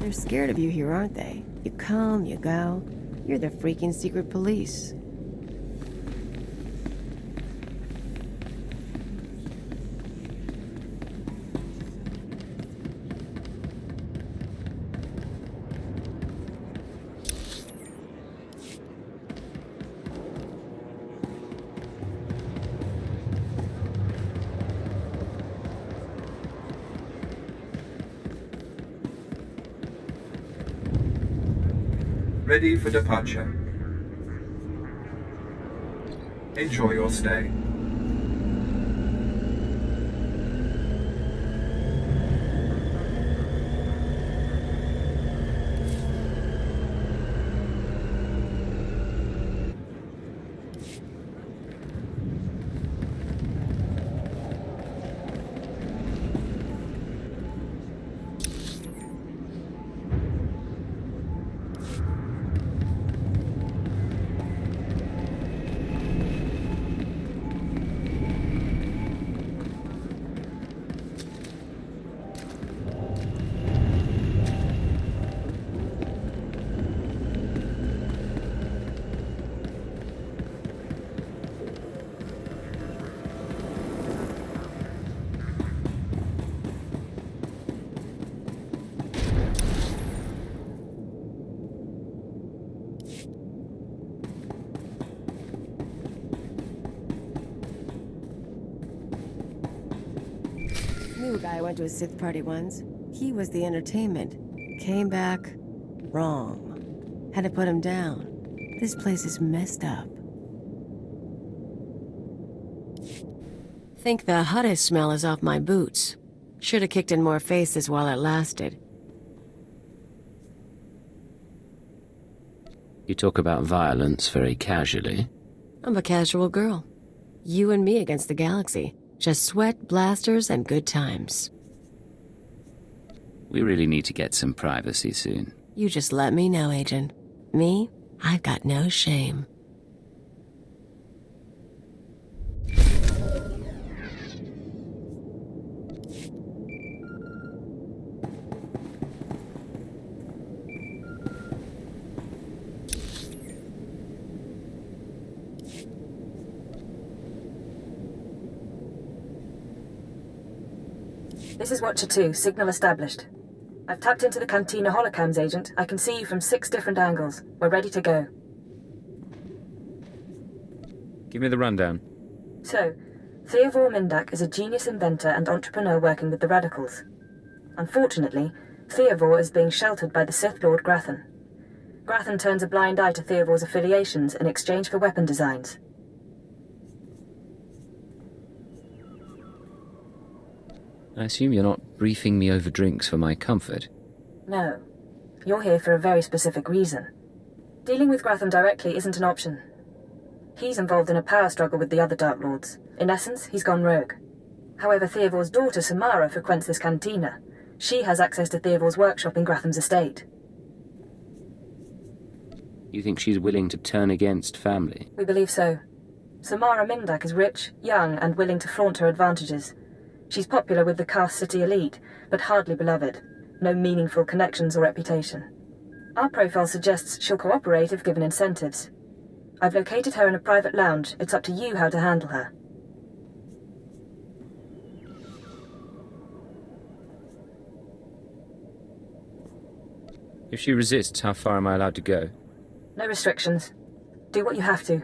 They're scared of you here, aren't they? You come, you go. You're the freaking secret police. Ready for departure. Enjoy your stay. Knew a guy I went to a Sith party once. He was the entertainment. Came back wrong. Had to put him down. This place is messed up. Think the hottest smell is off my boots. Should have kicked in more faces while it lasted. You talk about violence very casually. I'm a casual girl. You and me against the galaxy. Just sweat, blasters, and good times. We really need to get some privacy soon. You just let me know, Agent. Me, I've got no shame. This is Watcher 2, signal established. I've tapped into the Cantina holocams, Agent. I can see you from 6 different angles. We're ready to go. Give me the rundown. So, Theovor Mindrak is a genius inventor and entrepreneur working with the Radicals. Unfortunately, Theovor is being sheltered by the Sith Lord Grathan. Grathan turns a blind eye to Theovor's affiliations in exchange for weapon designs. I assume you're not briefing me over drinks for my comfort. No. You're here for a very specific reason. Dealing with Grathan directly isn't an option. He's involved in a power struggle with the other Dark Lords. In essence, he's gone rogue. However, Theovor's daughter, Samara, frequents this cantina. She has access to Theovor's workshop in Grathan's estate. You think she's willing to turn against family? We believe so. Samara Mindrak is rich, young, and willing to flaunt her advantages. She's popular with the Caste City elite, but hardly beloved. No meaningful connections or reputation. Our profile suggests she'll cooperate if given incentives. I've located her in a private lounge. It's up to you how to handle her. If she resists, how far am I allowed to go? No restrictions. Do what you have to.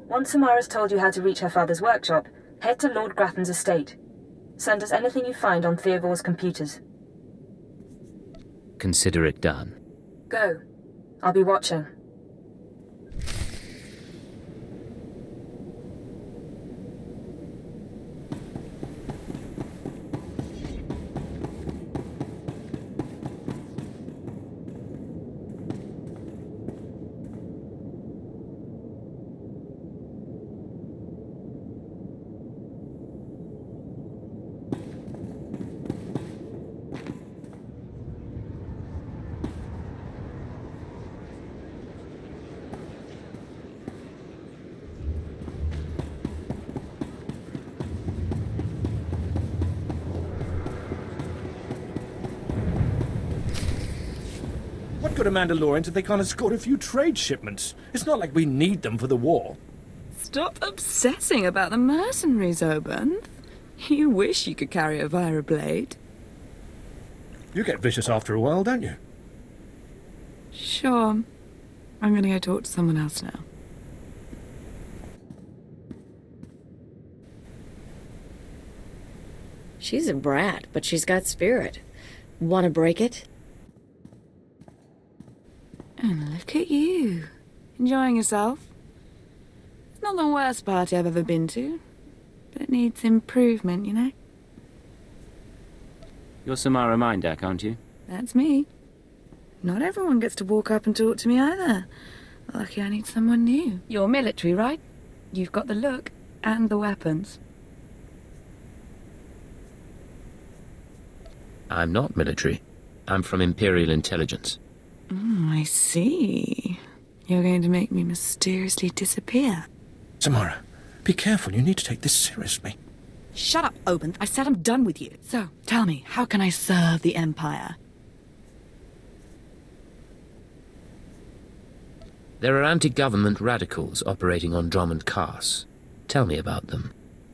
Once Samara's told you how to reach her father's workshop, head to Lord Grathan's estate. Send us anything you find on Theovor's computers. Consider it done. Go. I'll be watching. for the Mandalorians if they can't escort a few trade shipments? It's not like we need them for the war. Stop obsessing about the mercenaries, Oban. You wish you could carry a Vira blade. You get vicious after a while, don't you? Sure. I'm gonna go talk to someone else now. She's a brat, but she's got spirit. Want to break it? And look at you. Enjoying yourself. It's not the worst party I've ever been to, but it needs improvement, you know? You're Samara Mindrak, aren't you? That's me. Not everyone gets to walk up and talk to me either. Lucky I need someone new. You're military, right? You've got the look and the weapons. I'm not military. I'm from Imperial Intelligence. I see. You're going to make me mysteriously disappear. Samara, be careful. You need to take this seriously. Shut up, Oban. I said I'm done with you. So, tell me, how can I serve the Empire? There are anti-government radicals operating on Drummond Cass. Tell me about them.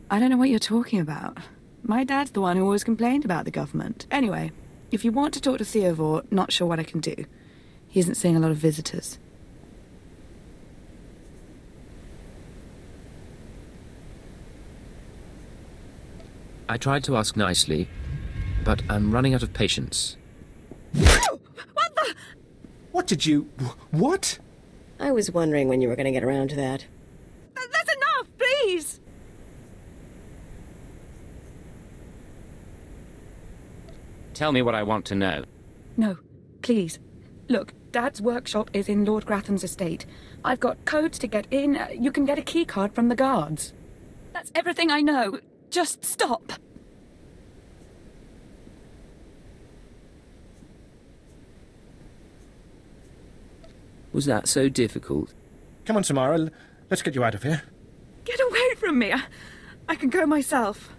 I don't know what you're talking about. My dad's the one who always complained about the government. Anyway, if you want to talk to Theovor, not sure what I can do. He isn't seeing a lot of visitors. I tried to ask nicely, but I'm running out of patience. What the? What did you... What? I was wondering when you were going to get around to that. That's enough, please! Tell me what I want to know. No, please. Look, Dad's workshop is in Lord Gratham's estate. I've got codes to get in. You can get a keycard from the guards. That's everything I know. Just stop. Was that so difficult? Come on, Samara. Let's get you out of here. Get away from me. I can go myself.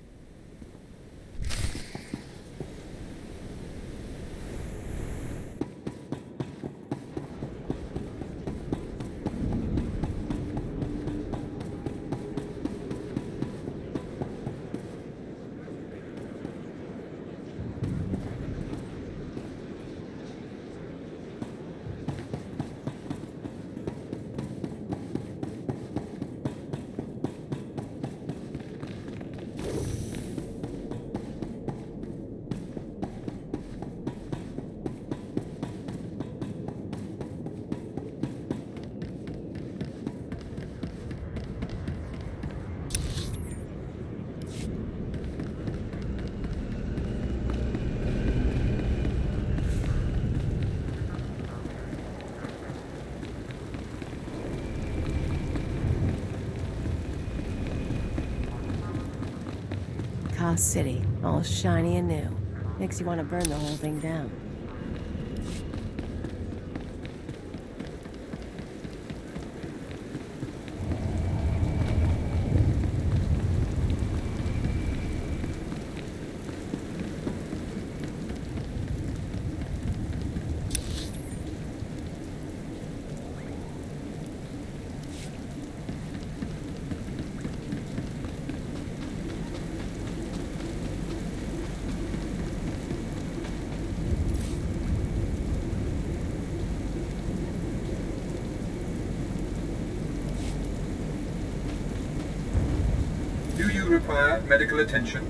Cass City, all shiny and new. Makes you want to burn the whole thing down. Do you require medical attention?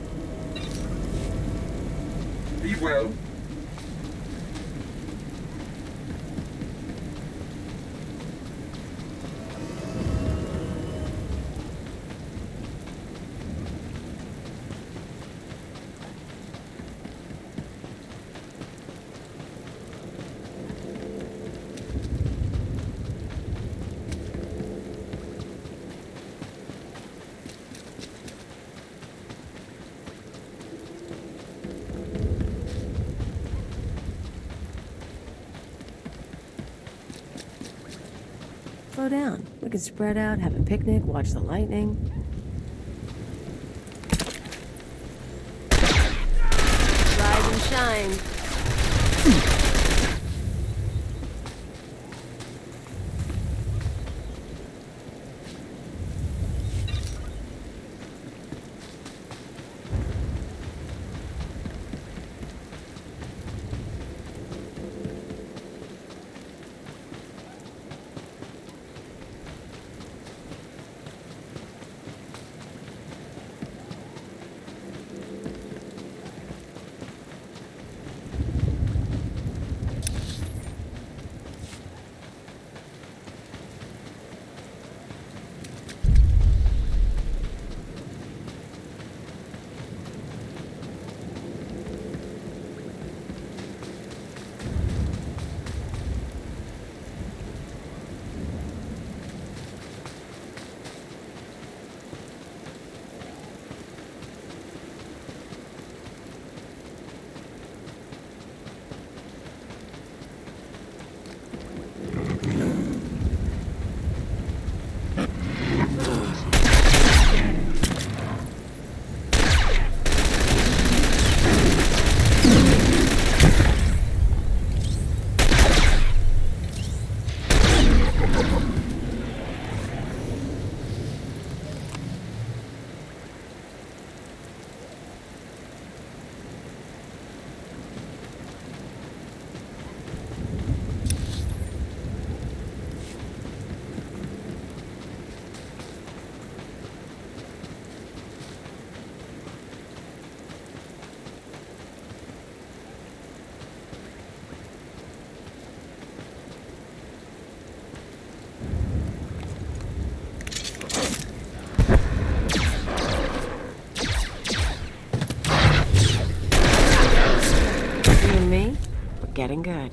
Be well. Slow down. We can spread out, have a picnic, watch the lightning. Rise and shine. Getting good.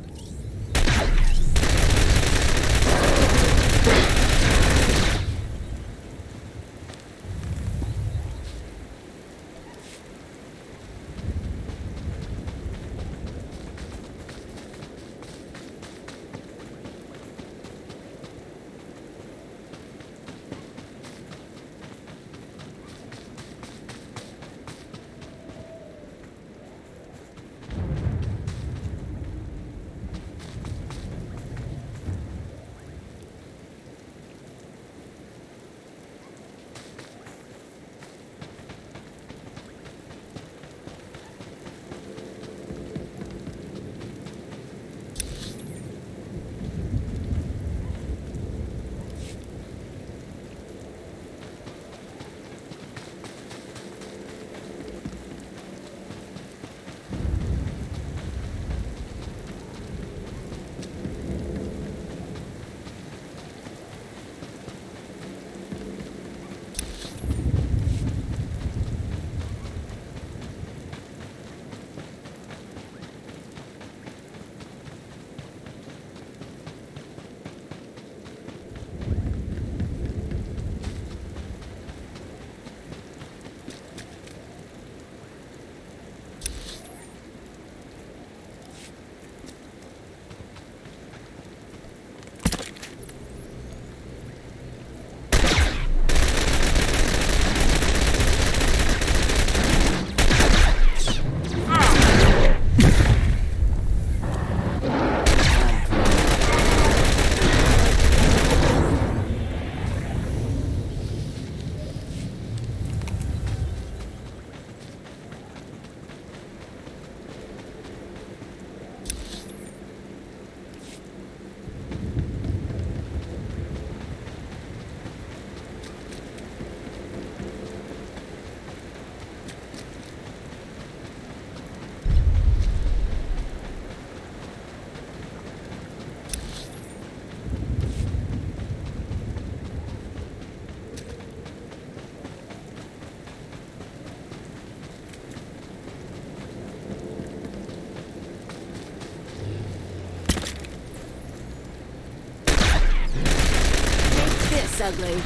Ugly.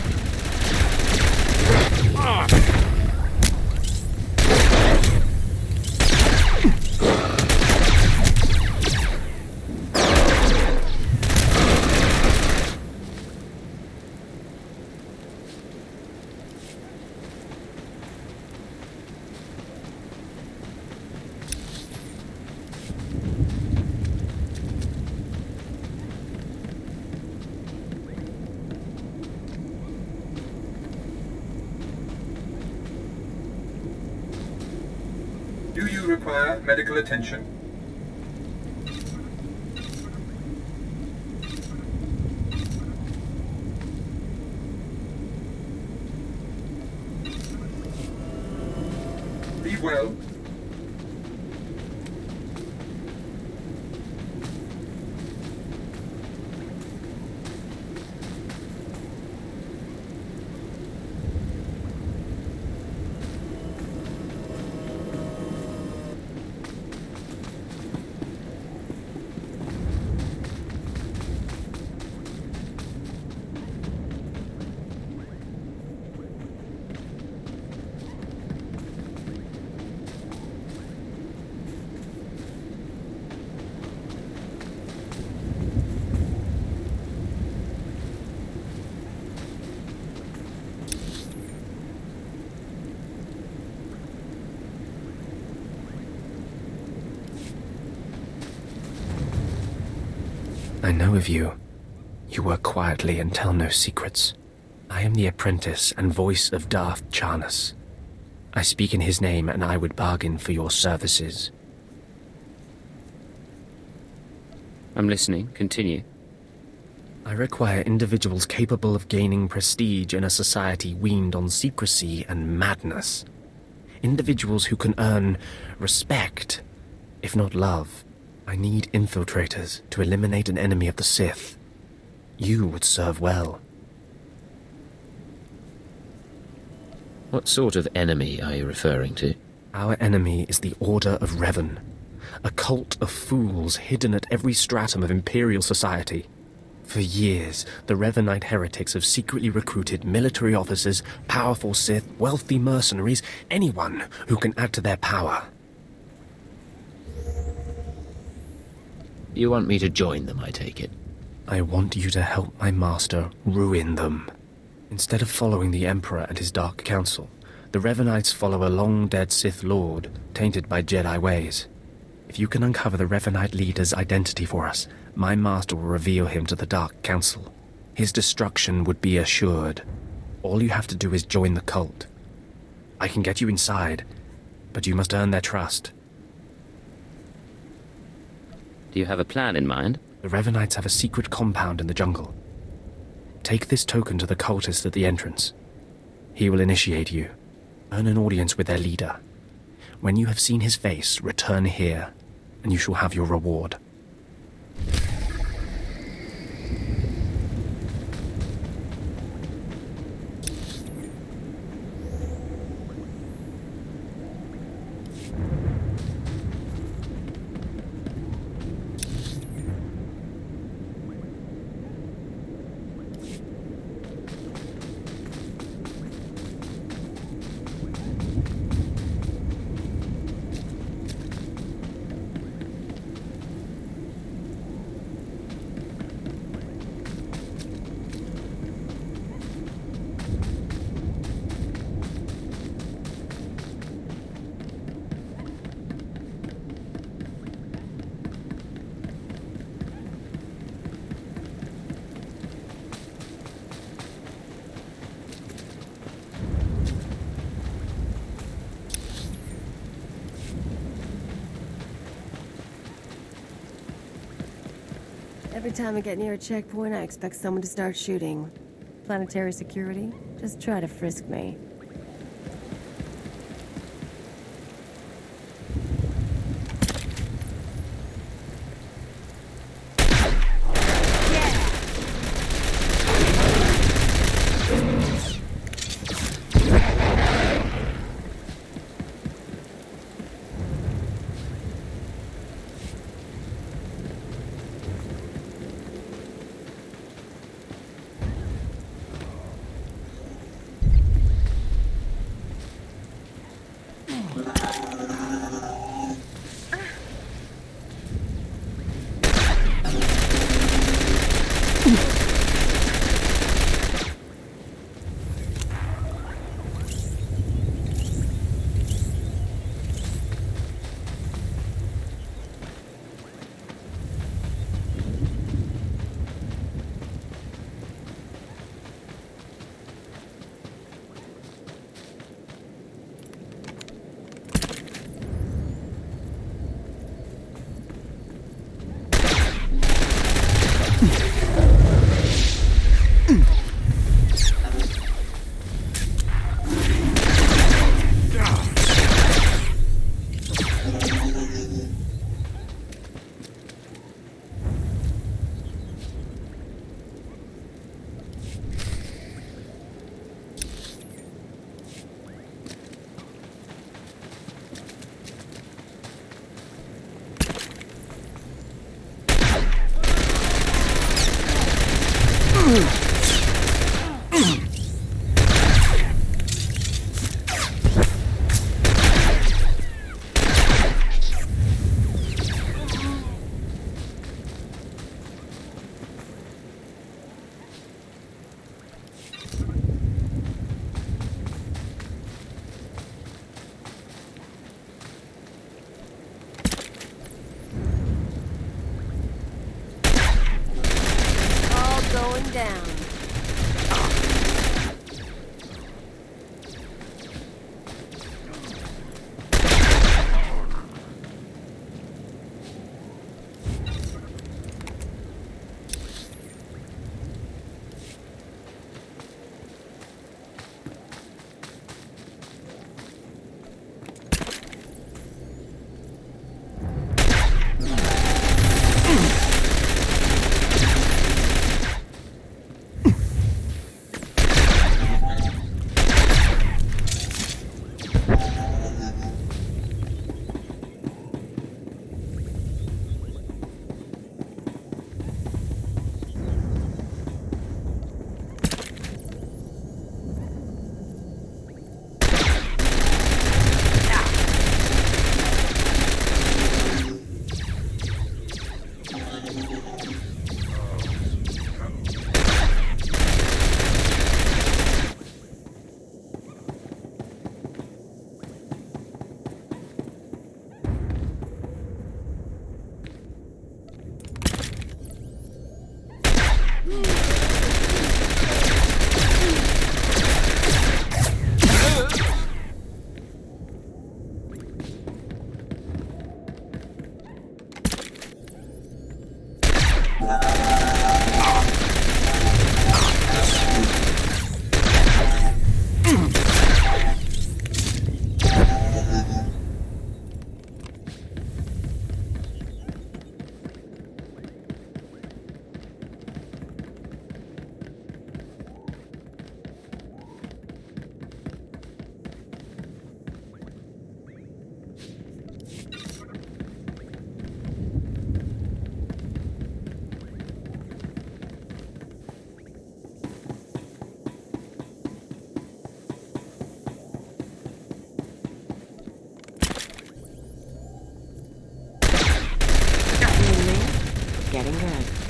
Do you require medical attention? Be well. I know of you. You work quietly and tell no secrets. I am the apprentice and voice of Darth Charnus. I speak in his name, and I would bargain for your services. I'm listening. Continue. I require individuals capable of gaining prestige in a society weaned on secrecy and madness. Individuals who can earn respect, if not love. I need infiltrators to eliminate an enemy of the Sith. You would serve well. What sort of enemy are you referring to? Our enemy is the Order of Revan, A cult of fools hidden at every stratum of Imperial society. For years, the Revenite heretics have secretly recruited military officers, powerful Sith, wealthy mercenaries, anyone who can add to their power. You want me to join them, I take it? I want you to help my master ruin them. Instead of following the Emperor and his Dark Council, the Revenites follow a long-dead Sith Lord, tainted by Jedi ways. If you can uncover the Revenite leader's identity for us, my master will reveal him to the Dark Council. His destruction would be assured. All you have to do is join the cult. I can get you inside, but you must earn their trust. Do you have a plan in mind? The Revenites have a secret compound in the jungle. Take this token to the cultist at the entrance. He will initiate you. Earn an audience with their leader. When you have seen his face, return here, and you shall have your reward. Every time I get near a checkpoint, I expect someone to start shooting. Planetary security? Just try to frisk me. Down. getting good.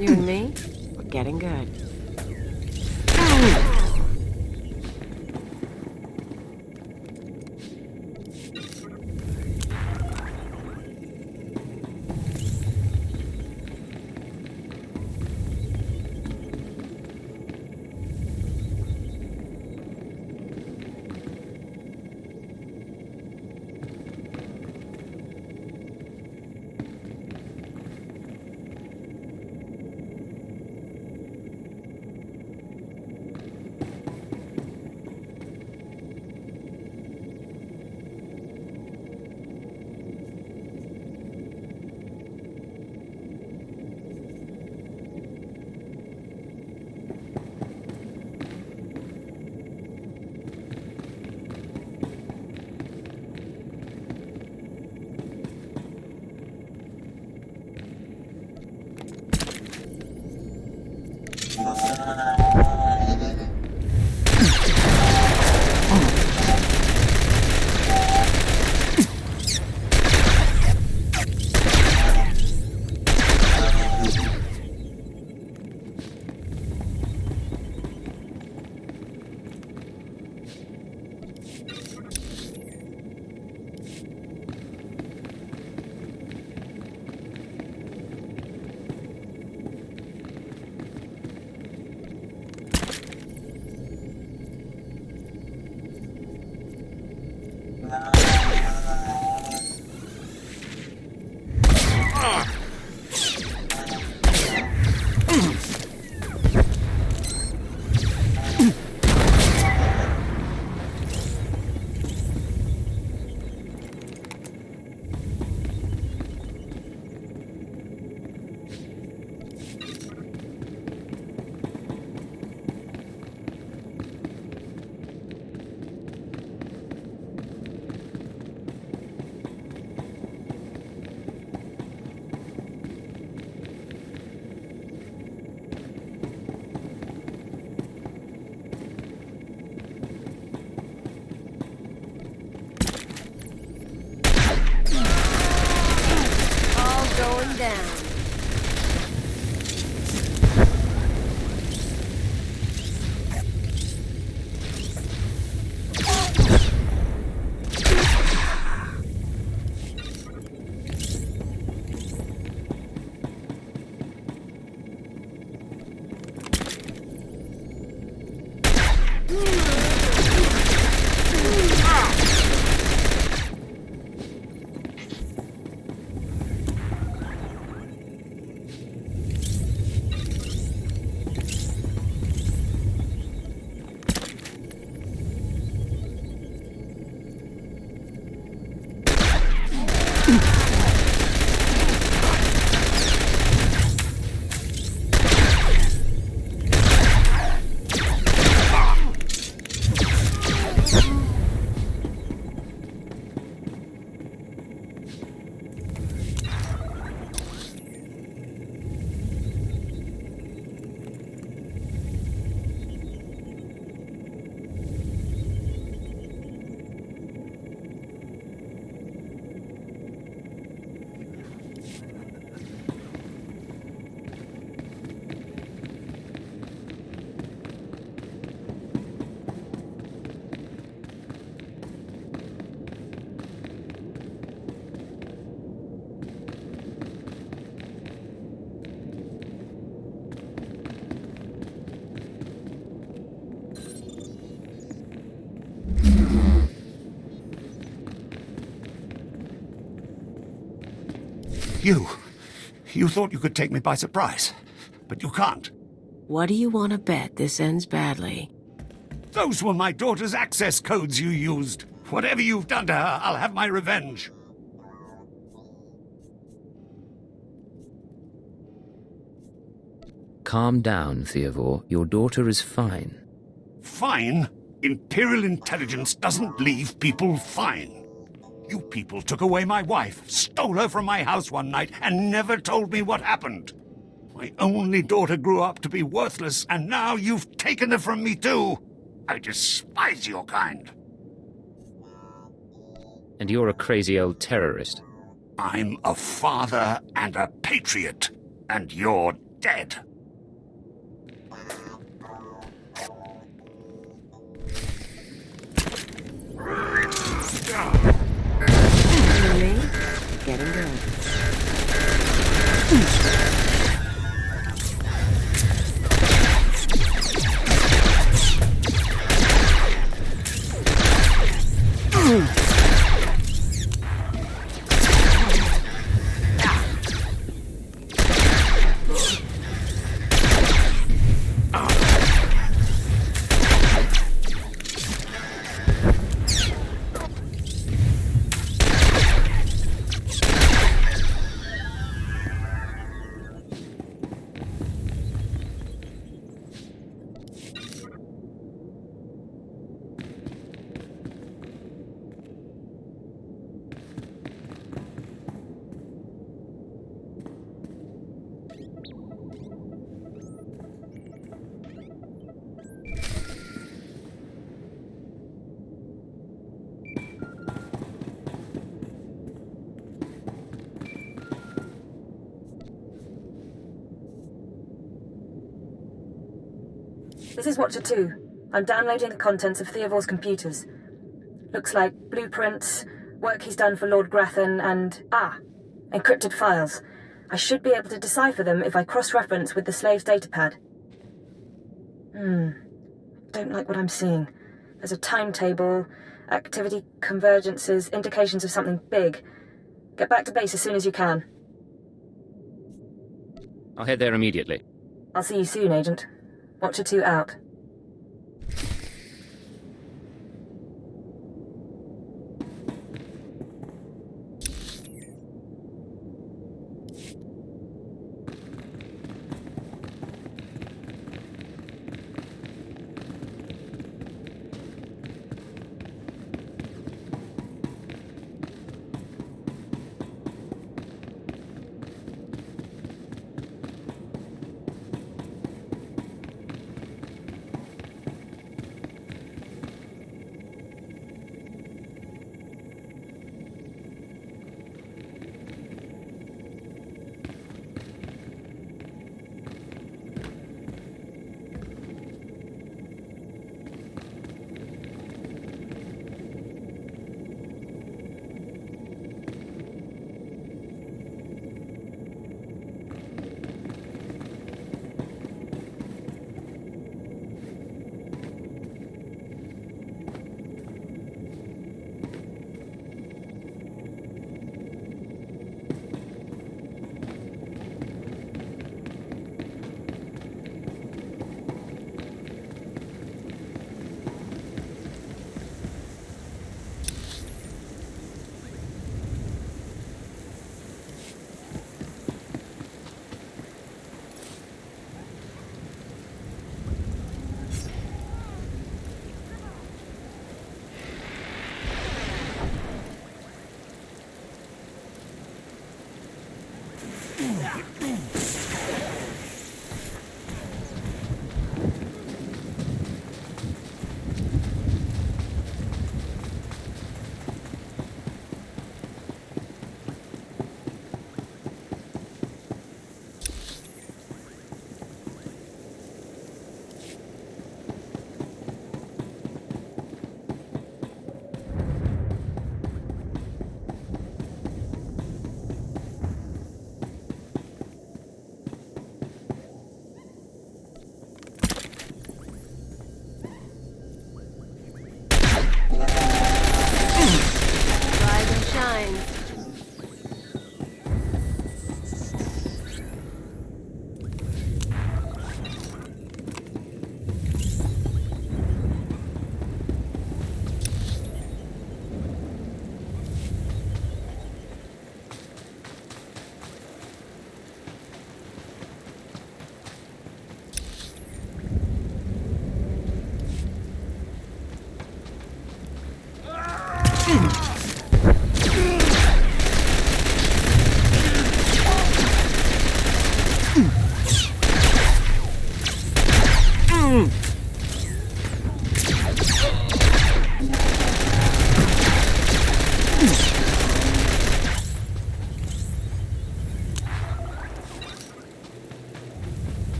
You and me, we're getting good. You thought you could take me by surprise, but you can't. What do you want to bet this ends badly? Those were my daughter's access codes you used. Whatever you've done to her, I'll have my revenge. Calm down, Theovor. Your daughter is fine. Fine? Imperial intelligence doesn't leave people fine. You people took away my wife, stole her from my house one night, and never told me what happened. My only daughter grew up to be worthless, and now you've taken her from me too. I despise your kind. And you're a crazy old terrorist. I'm a father and a patriot, and you're dead. Me? Getting good. This is Watcher 2. I'm downloading the contents of Theovor's computers. Looks like blueprints, work he's done for Lord Grathan, and... encrypted files. I should be able to decipher them if I cross-reference with the slave's datapad. Don't like what I'm seeing. There's a timetable, activity convergences, indications of something big. Get back to base as soon as you can. I'll head there immediately. I'll see you soon, Agent. Watcher 2 out.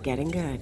getting good.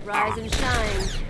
Rise and shine.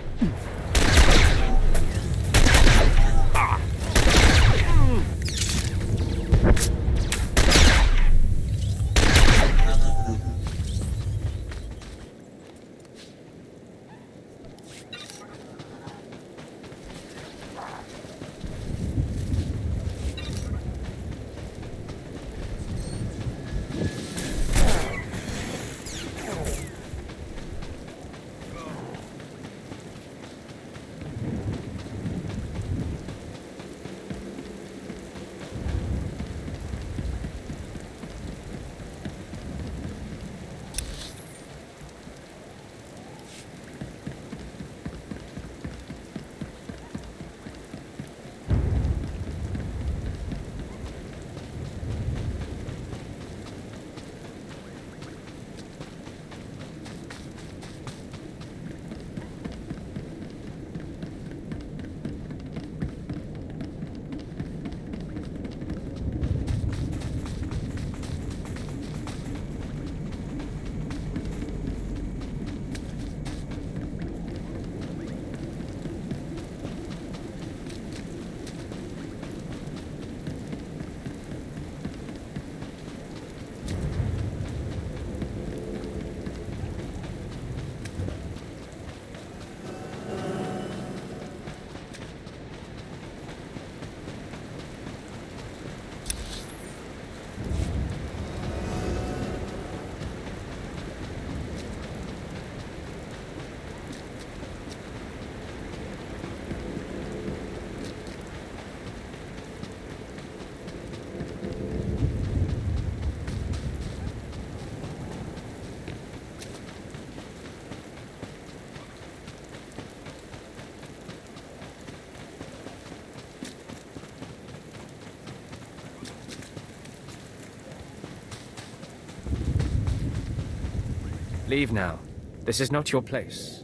Leave now. This is not your place.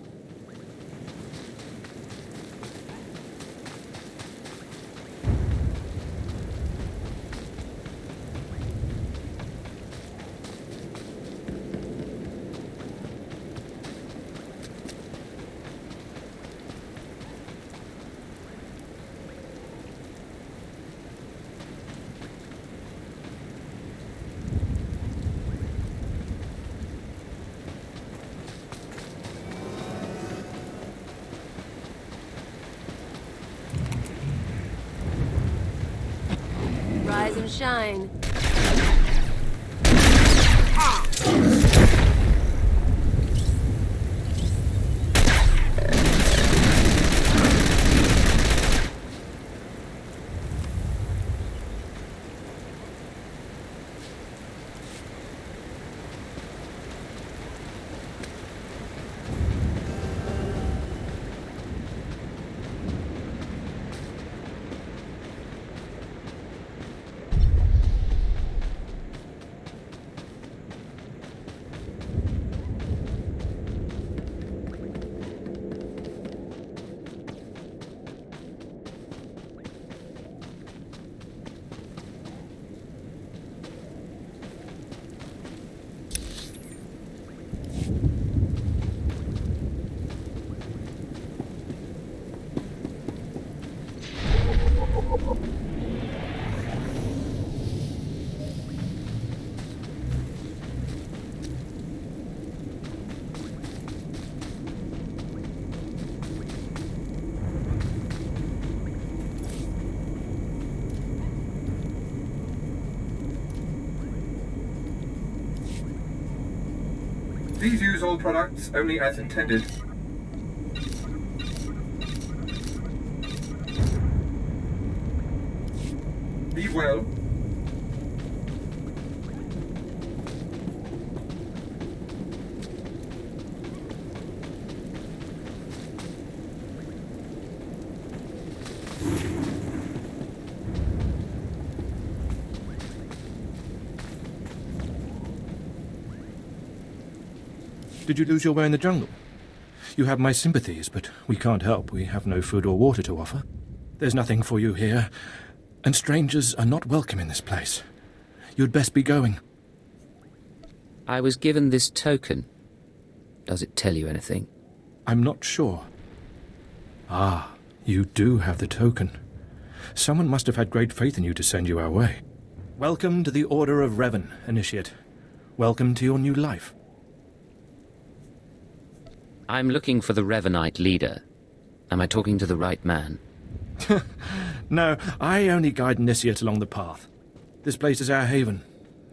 Rise and shine. Please use all products only as intended. Be well. Did you lose your way in the jungle? You have my sympathies, but we can't help. We have no food or water to offer. There's nothing for you here, and strangers are not welcome in this place. You'd best be going. I was given this token. Does it tell you anything? I'm not sure. Ah, you do have the token. Someone must have had great faith in you to send you our way. Welcome to the Order of Revan, Initiate. Welcome to your new life. I'm looking for the Revenite leader. Am I talking to the right man? No, I only guide Initiate along the path. This place is our haven,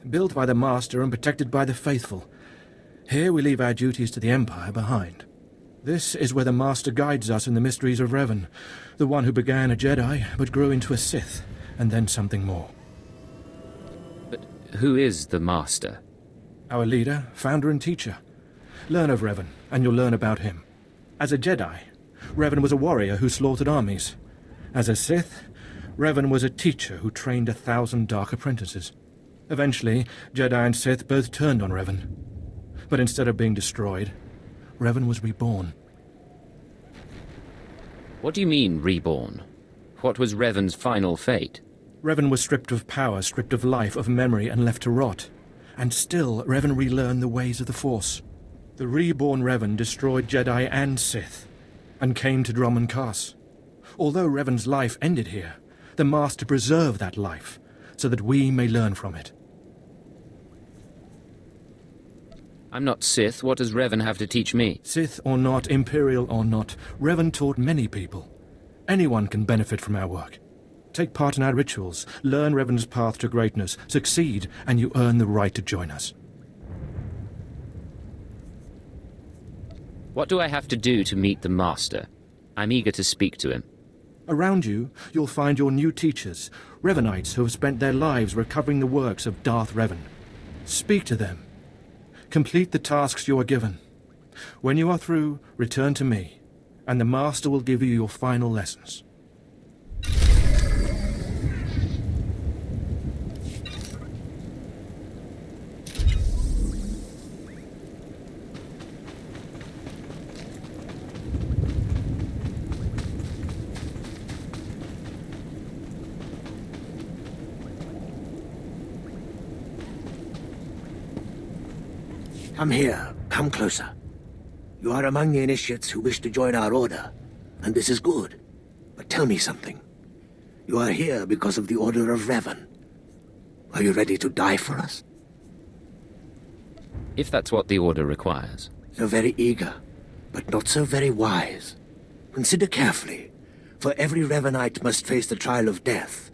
built by the Master and protected by the faithful. Here we leave our duties to the Empire behind. This is where the Master guides us in the mysteries of Revan, the one who began a Jedi but grew into a Sith, and then something more. But who is the Master? Our leader, founder and teacher. Learn of Revan, and you'll learn about him. As a Jedi, Revan was a warrior who slaughtered armies. As a Sith, Revan was a teacher who trained 1,000 dark apprentices. Eventually, Jedi and Sith both turned on Revan. But instead of being destroyed, Revan was reborn. What do you mean, reborn? What was Revan's final fate? Revan was stripped of power, stripped of life, of memory, and left to rot. And still, Revan relearned the ways of the Force. The reborn Revan destroyed Jedi and Sith, and came to Drummond Cass. Although Revan's life ended here, the Master preserved that life, so that we may learn from it. I'm not Sith. What does Revan have to teach me? Sith or not, Imperial or not, Revan taught many people. Anyone can benefit from our work. Take part in our rituals, learn Revan's path to greatness, succeed, and you earn the right to join us. What do I have to do to meet the Master? I'm eager to speak to him. Around you, you'll find your new teachers, Revenites who have spent their lives recovering the works of Darth Revan. Speak to them. Complete the tasks you are given. When you are through, return to me, and the Master will give you your final lessons. Come here. Come closer. You are among the initiates who wish to join our order, and this is good. But tell me something. You are here because of the Order of Revan. Are you ready to die for us? If that's what the Order requires. So very eager, but not so very wise. Consider carefully, for every Revenite must face the trial of death,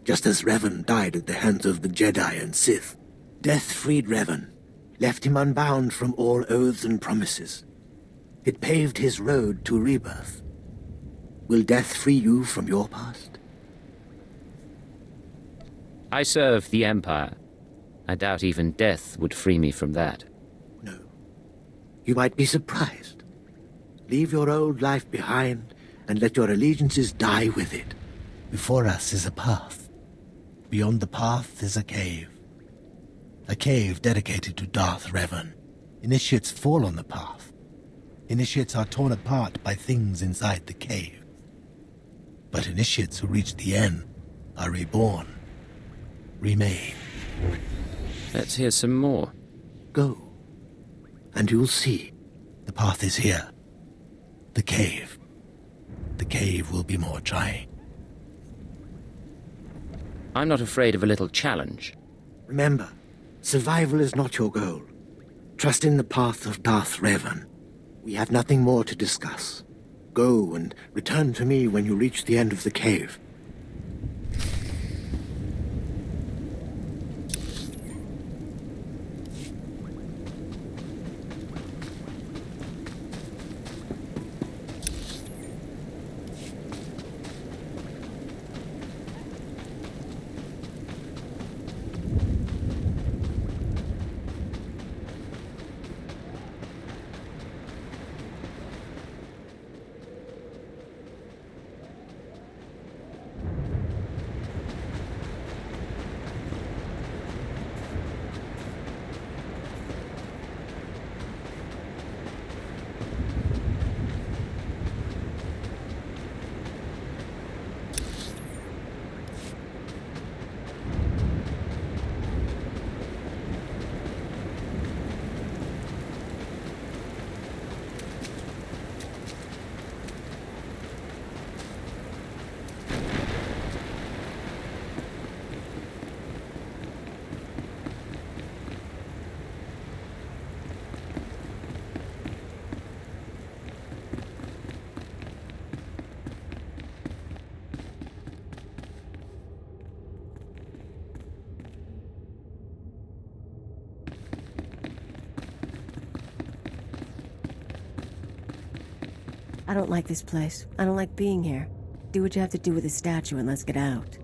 just as Revan died at the hands of the Jedi and Sith. Death freed Revan, left him unbound from all oaths and promises. It paved his road to rebirth. Will death free you from your past? I serve the Empire. I doubt even death would free me from that. No. You might be surprised. Leave your old life behind and let your allegiances die with it. Before us is a path. Beyond the path is a cave. A cave dedicated to Darth Revan. Initiates fall on the path. Initiates are torn apart by things inside the cave. But initiates who reach the end are reborn. Remain. Let's hear some more. Go. And you'll see. The path is here. The cave. The cave will be more trying. I'm not afraid of a little challenge. Remember, survival is not your goal. Trust in the path of Darth Revan. We have nothing more to discuss. Go and return to me when you reach the end of the cave. I don't like this place. I don't like being here. Do what you have to do with the statue and let's get out.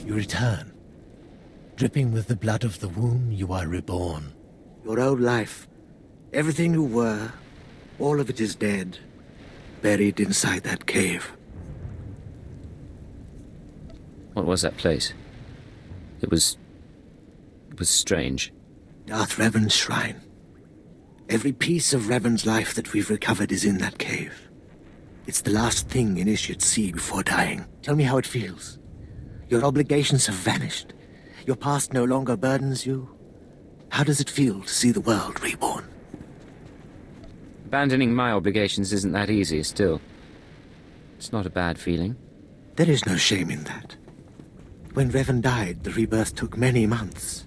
You return. Dripping with the blood of the womb, you are reborn. Your old life, everything you were, all of it is dead, buried inside that cave. What was that place? It was strange. Darth Revan's shrine. Every piece of Revan's life that we've recovered is in that cave. It's the last thing initiates see before dying. Tell me how it feels. Your obligations have vanished. Your past no longer burdens you. How does it feel to see the world reborn? Abandoning my obligations isn't that easy, still. It's not a bad feeling. There is no shame in that. When Revan died, the rebirth took many months.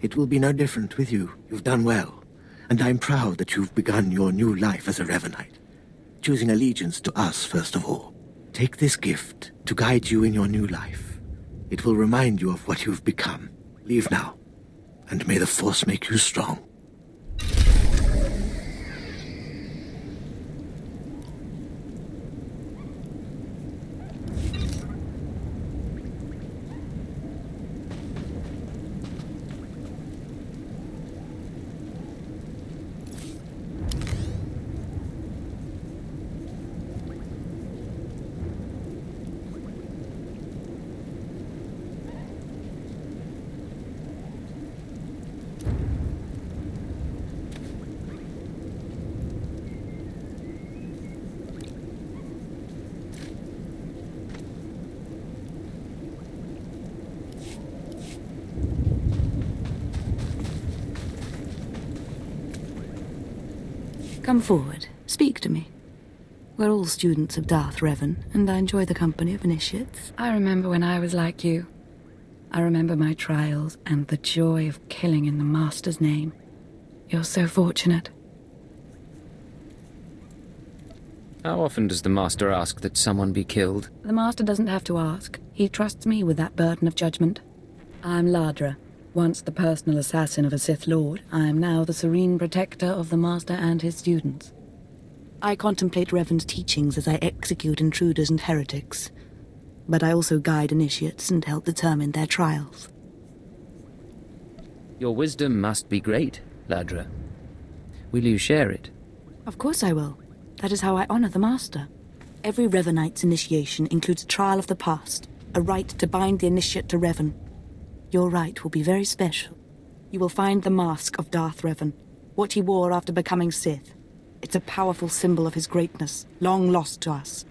It will be no different with you. You've done well. And I'm proud that you've begun your new life as a Revenite, choosing allegiance to us first of all. Take this gift to guide you in your new life. It will remind you of what you've become. Leave now, and may the Force make you strong. Come forward. Speak to me. We're all students of Darth Revan, and I enjoy the company of initiates. I remember when I was like you. I remember my trials and the joy of killing in the Master's name. You're so fortunate. How often does the Master ask that someone be killed? The Master doesn't have to ask. He trusts me with that burden of judgment. I'm Ladra. Once the personal assassin of a Sith Lord, I am now the serene protector of the Master and his students. I contemplate Revan's teachings as I execute intruders and heretics, but I also guide initiates and help determine their trials. Your wisdom must be great, Ladra. Will you share it? Of course I will. That is how I honor the Master. Every Revenite's initiation includes a trial of the past, a rite to bind the initiate to Revan. Your rite will be very special. You will find the mask of Darth Revan, what he wore after becoming Sith. It's a powerful symbol of his greatness, long lost to us.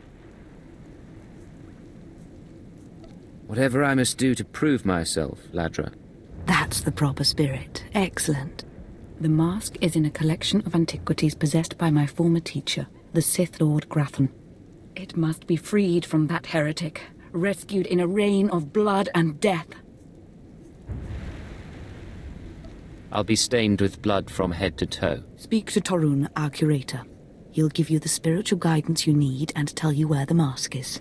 Whatever I must do to prove myself, Ladra. That's the proper spirit. Excellent. The mask is in a collection of antiquities possessed by my former teacher, the Sith Lord Grafan. It must be freed from that heretic, rescued in a rain of blood and death. I'll be stained with blood from head to toe. Speak to Torun, our curator. He'll give you the spiritual guidance you need and tell you where the mask is.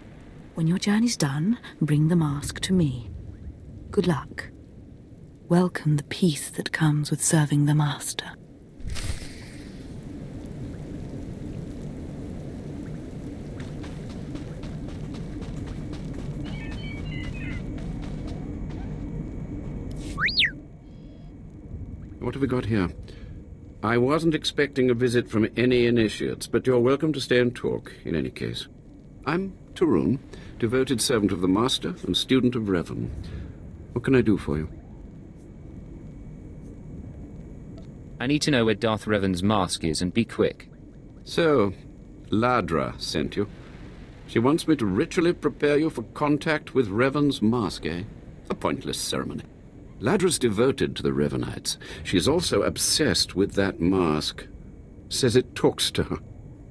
When your journey's done, bring the mask to me. Good luck. Welcome the peace that comes with serving the Master. What have we got here? I wasn't expecting a visit from any initiates, but you're welcome to stay and talk, in any case. I'm Tarun, devoted servant of the Master and student of Revan. What can I do for you? I need to know where Darth Revan's mask is, and be quick. So, Ladra sent you. She wants me to ritually prepare you for contact with Revan's mask, eh? A pointless ceremony. Ladra's devoted to the Revenites. She's also obsessed with that mask. Says it talks to her.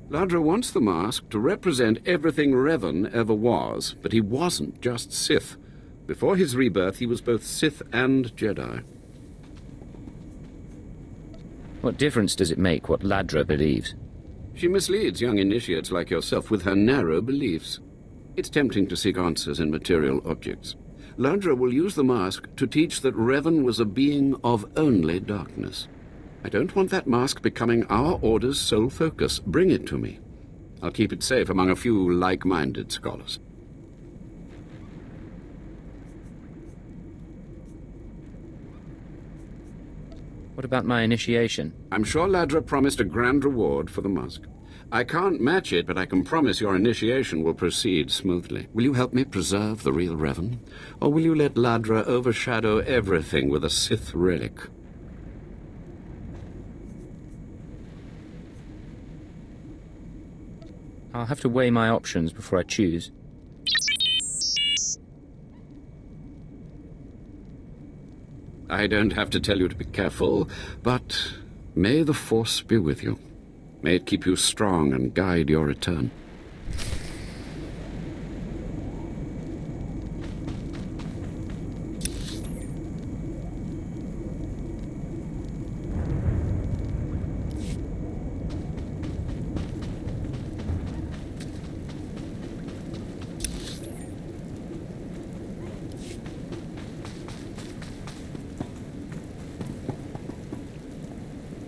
Ladra wants the mask to represent everything Revan ever was, but he wasn't just Sith. Before his rebirth, he was both Sith and Jedi. What difference does it make what Ladra believes? She misleads young initiates like yourself with her narrow beliefs. It's tempting to seek answers in material objects. Ladra will use the mask to teach that Revan was a being of only darkness. I don't want that mask becoming our Order's sole focus. Bring it to me. I'll keep it safe among a few like-minded scholars. What about my initiation? I'm sure Ladra promised a grand reward for the mask. I can't match it, but I can promise your initiation will proceed smoothly. Will you help me preserve the real Revan? Or will you let Ladra overshadow everything with a Sith relic? I'll have to weigh my options before I choose. I don't have to tell you to be careful, but may the Force be with you. May it keep you strong and guide your return.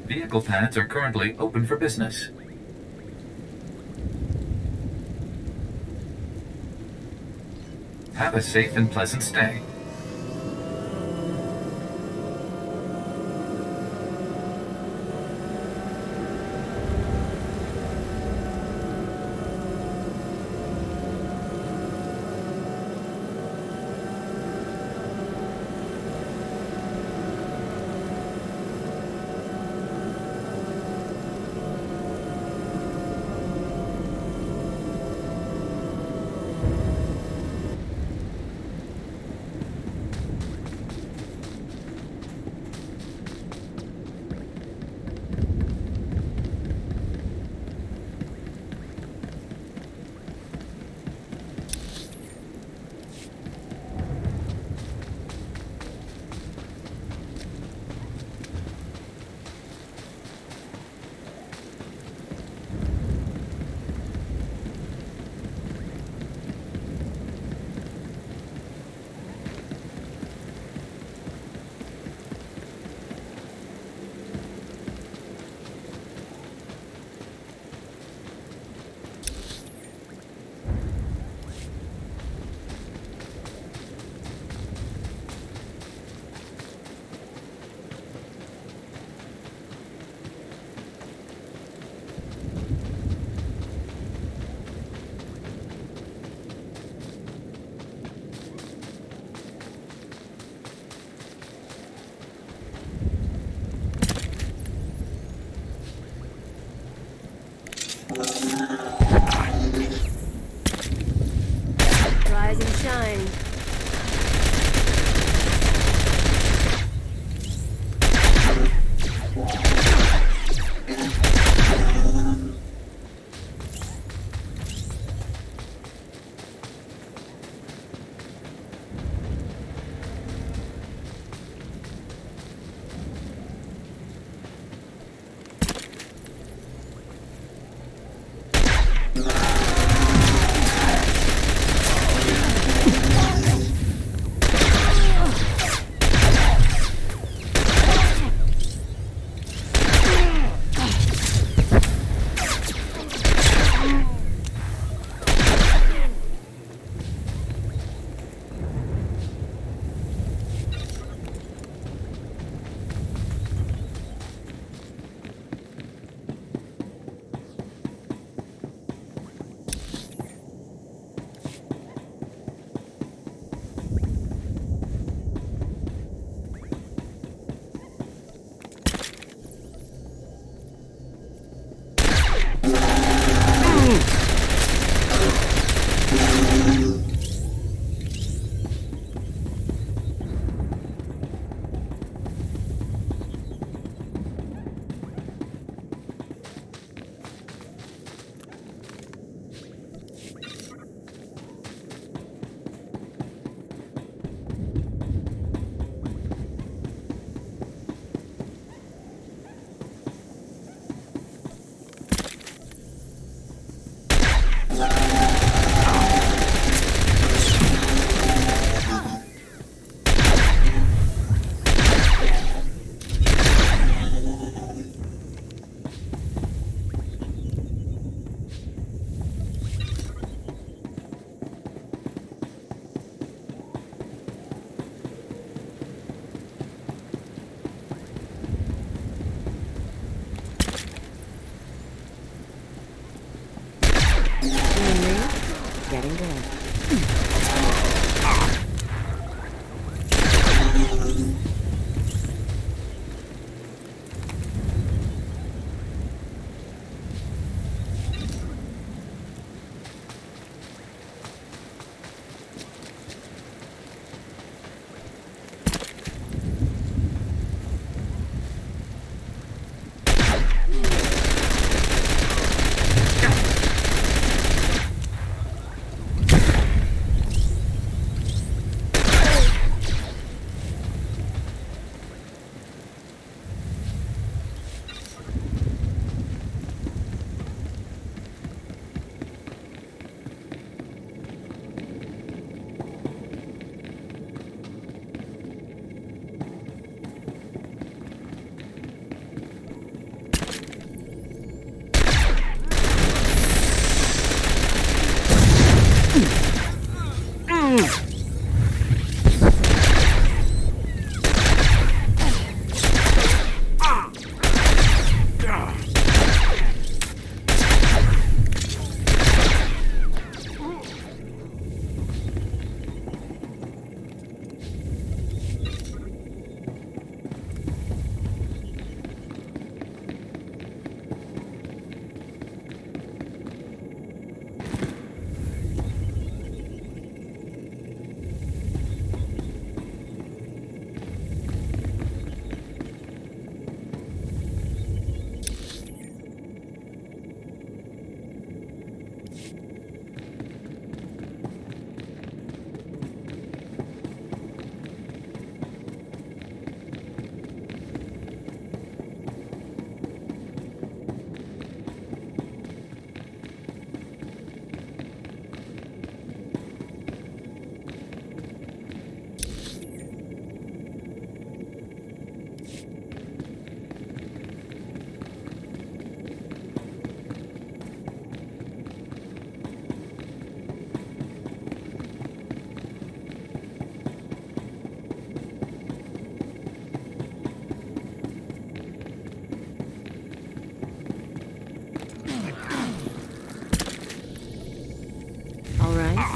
Vehicle pads are currently open for business. Have a safe and pleasant stay.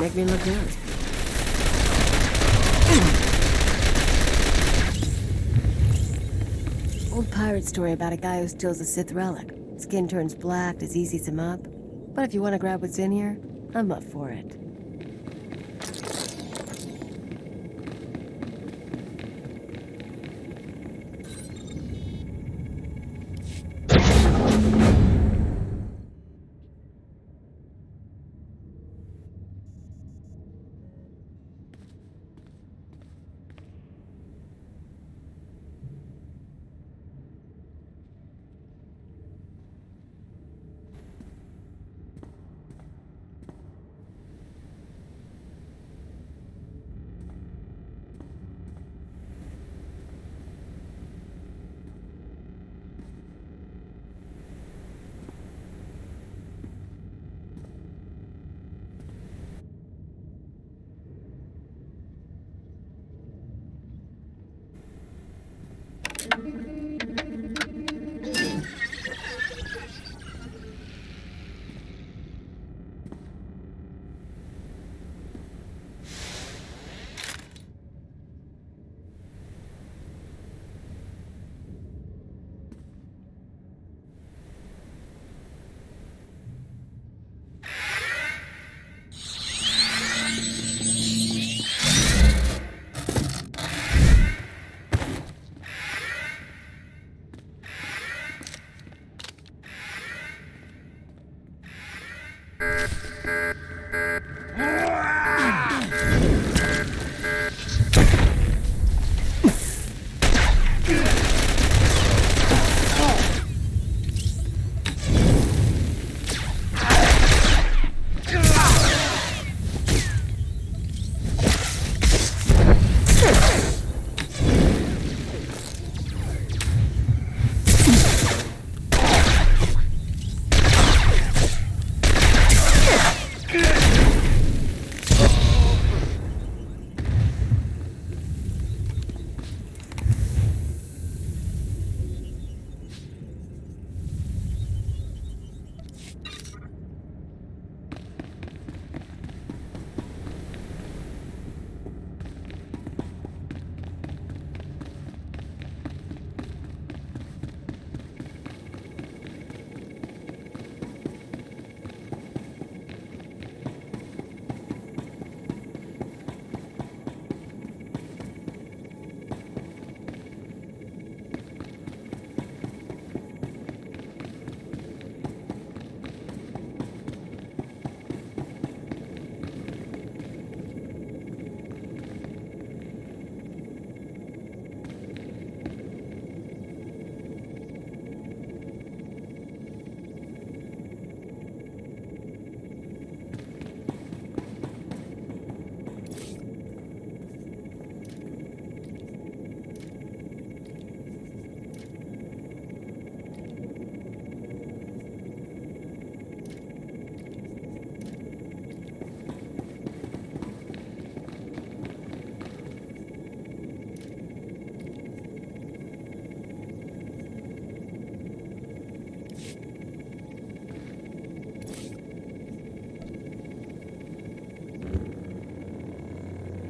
Make me look good. Old pirate story about a guy who steals a Sith relic. Skin turns black, disease eats him up. But if you want to grab what's in here, I'm up for it.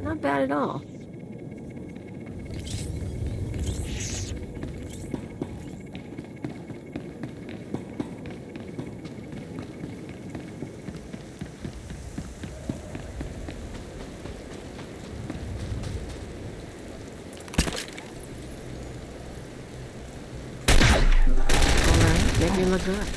Not bad at all. Alright, make me look good.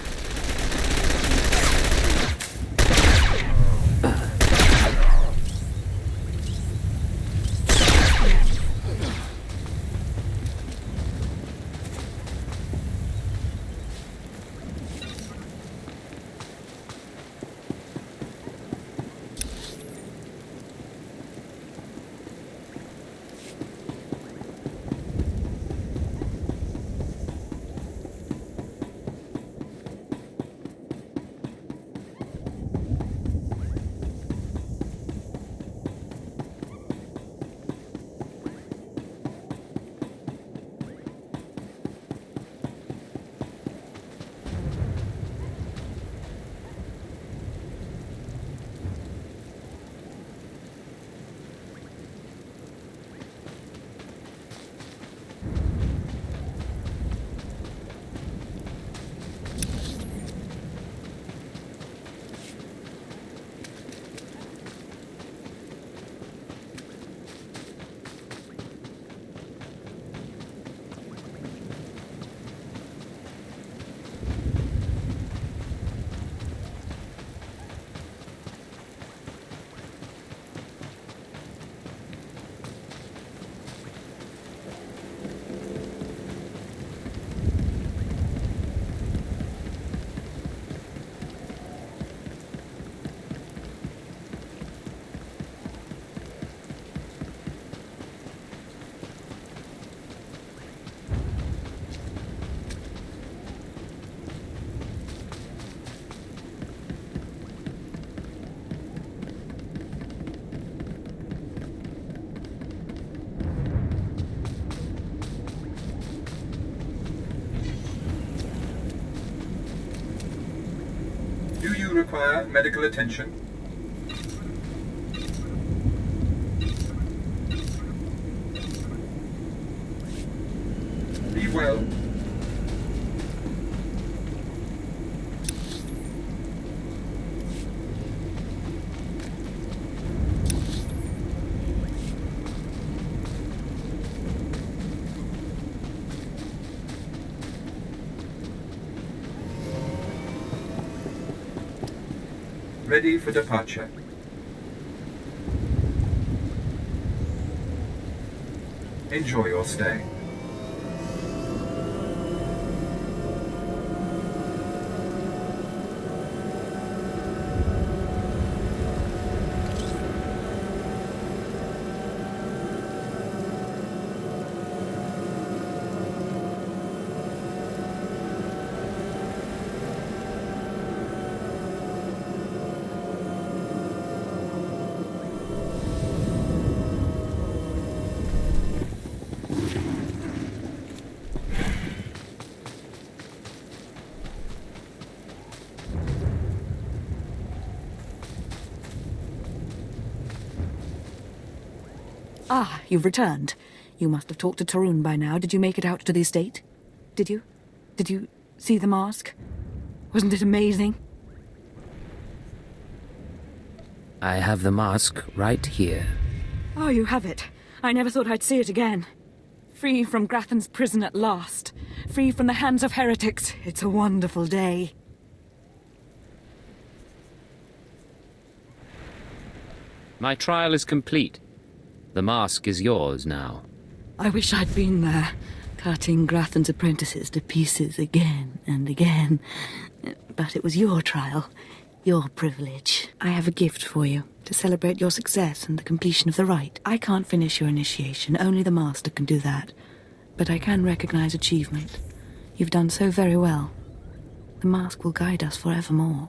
require medical attention? Be well. Ready for departure. Enjoy your stay. Ah, you've returned. You must have talked to Tarun by now. Did you make it out to the estate? Did you? Did you see the mask? Wasn't it amazing? I have the mask right here. Oh, you have it. I never thought I'd see it again. Free from Grathan's prison at last. Free from the hands of heretics. It's a wonderful day. My trial is complete. The mask is yours now. I wish I'd been there, cutting Grathan's apprentices to pieces again and again. But it was your trial, your privilege. I have a gift for you, to celebrate your success and the completion of the rite. I can't finish your initiation, only the Master can do that. But I can recognize achievement. You've done so very well. The mask will guide us forevermore.